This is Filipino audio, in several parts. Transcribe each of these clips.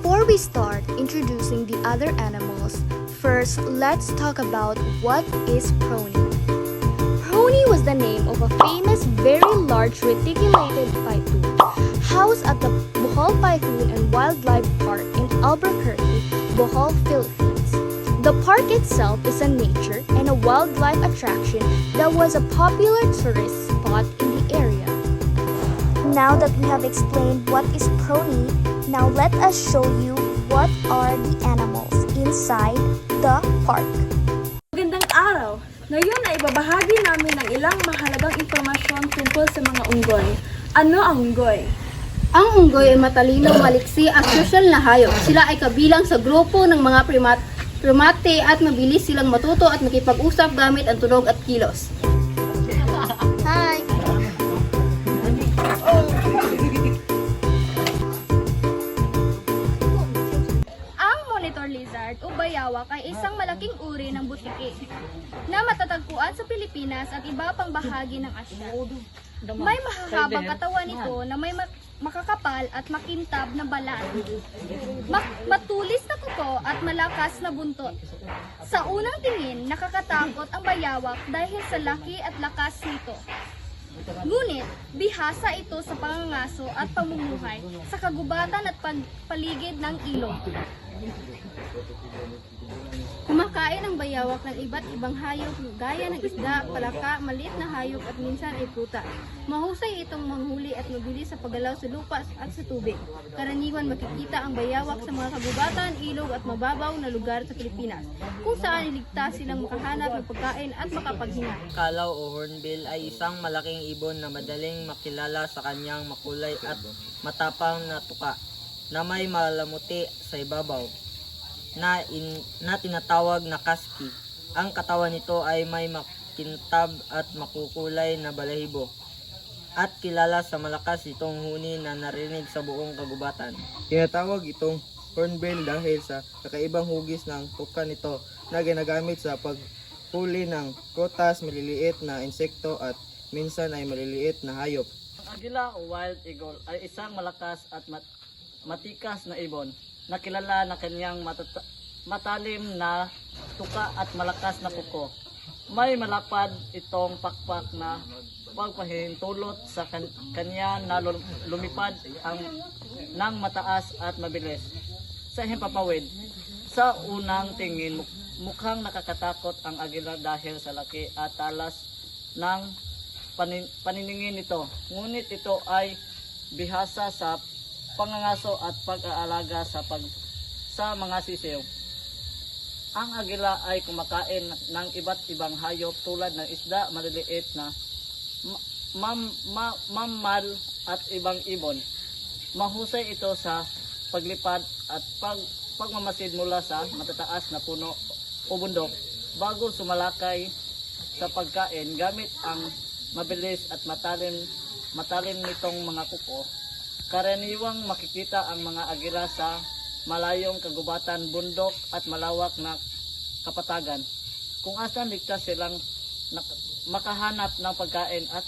Before we start introducing the other animals, first let's talk about what is prony. Prony was the name of a famous, very large reticulated python housed at the Bohol Python and Wildlife Park in Albuquerque, Bohol, Philippines. The park itself is a nature and a wildlife attraction that was a popular tourist spot in the area. Now that we have explained what is prony, now let us show you what are the animals inside the park. Magandang araw! Ngayon ay ibabahagi namin ang ilang mahalagang impormasyon tungkol sa mga unggoy. Ano ang unggoy? Ang unggoy ay matalino, maliksi at sosyal na hayop. Sila ay kabilang sa grupo ng mga primate at mabilis silang matuto at makipag-usap gamit ang tunog at kilos. Hi! Ang monitor lizard o bayawak ay isang malaking uri ng butiki na matatagpuan sa Pilipinas at iba pang bahagi ng Asya. May mahahabang katawan nito na may makakapal at makintab na balat, matulis na kuko at malakas na buntot. Sa unang tingin, nakakatakot ang bayawak dahil sa laki at lakas nito. Ngunit, bihasa ito sa pangangaso at pamumuhay sa kagubatan at paligid ng ilog. Kumakain ang bayawak ng iba't ibang hayop gaya ng isda, palaka, maliit na hayop at minsan ay prutas. Mahusay itong manghuli at mabilis sa paggalaw sa lupa at sa tubig. Karaniwan makikita ang bayawak sa mga kagubatan, ilog at mababaw na lugar sa Pilipinas, kung saan iligtas silang makahanap ng pagkain at makapaghinga. Kalaw o hornbill ay isang malaking ibon na madaling makilala sa kanyang makulay at matapang na tuka na may malalamuti sa ibabaw na tinatawag na casque. Ang katawan nito ay may makintab at makukulay na balahibo at kilala sa malakas itong huni na narinig sa buong kagubatan. Tinatawag itong hornbill dahil sa kakaibang hugis ng tuka nito na ginagamit sa paghuli ng prutas, maliliit na insekto at minsan ay maliliit na hayop. Ang agila o wild eagle ay isang malakas at matikas na ibon na kilala na kanyang matalim na tuka at malakas na kuko. May malapad itong pakpak na pagpahintulot sa kanya na lumipad ng mataas at mabilis sa himpapawid. Sa unang tingin, mukhang nakakatakot ang agila dahil sa laki at talas ng paniningin nito. Ngunit ito ay bihasa sa pangangaso at pag-aalaga sa mga sisiw. Ang agila ay kumakain ng iba't ibang hayop tulad ng isda, maliliit na mammal at ibang ibon. Mahusay ito sa paglipad at pagmamasid mula sa matataas na puno o bundok bago sumalakay sa pagkain gamit ang mabilis at matalim nitong mga kuko. Karaniwang makikita ang mga agila sa malayong kagubatan, bundok at malawak na kapatagan, kung asan ligtas silang makahanap ng pagkain at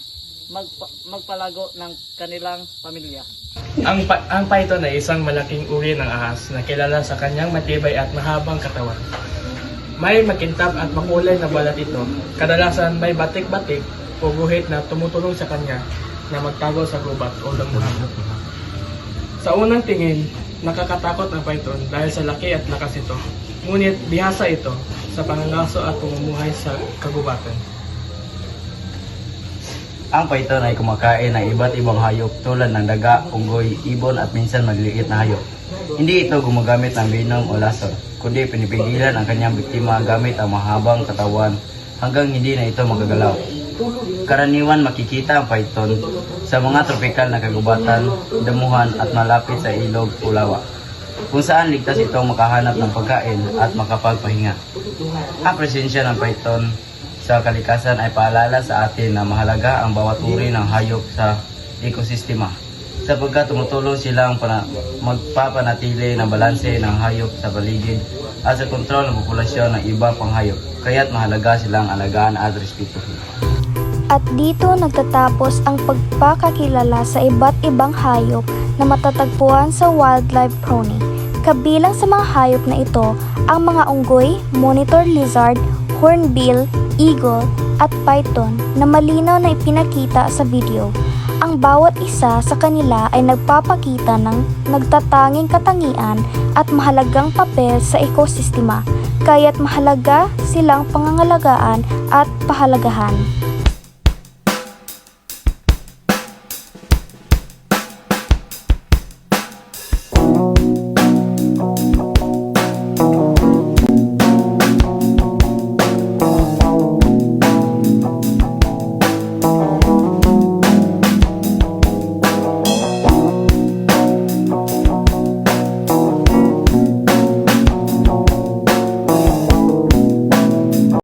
magpalago ng kanilang pamilya. Ang python ay isang malaking uri ng ahas na kilala sa kanyang matibay at mahabang katawan. May makintab at makulay na balat ito. Kadalasan may batik-batik o guhit na tumutulong sa kanya na magtago sa gubat o damuhan. Sa unang tingin, nakakatakot ang python dahil sa laki at lakas ito. Ngunit bihasa ito sa pangangaso at pamumuhay sa kagubatan. Ang python ay kumakain ng iba't ibang hayop tulad ng daga, unggoy, ibon at minsan maliliit na hayop. Hindi ito gumagamit ng venom o laser, kundi pinipigilan ang kanyang biktima gamit ang mahabang katawan hanggang hindi na ito magagalaw. Karaniwan makikita ang python sa mga tropikal na kagubatan, damuhan at malapit sa ilog o lawa, kung saan ligtas itong makahanap ng pagkain at makapagpahinga. Ang presensya ng python sa kalikasan ay paalala sa atin na mahalaga ang bawat uri ng hayop sa ekosistema, sapagkat tumutulong silang magpapanatili ng balanse ng hayop sa paligid at sa kontrol ng populasyon ng iba pang hayop, kaya't mahalaga silang alagaan at respetuhin. At dito nagtatapos ang pagpakakilala sa iba't ibang hayop na matatagpuan sa Wildlife Prony. Kabilang sa mga hayop na ito ang mga unggoy, monitor lizard, hornbill, eagle, at python na malinaw na ipinakita sa video. Ang bawat isa sa kanila ay nagpapakita ng nagtatanging katangian at mahalagang papel sa ekosistema, kaya't mahalaga silang pangangalagaan at pahalagahan.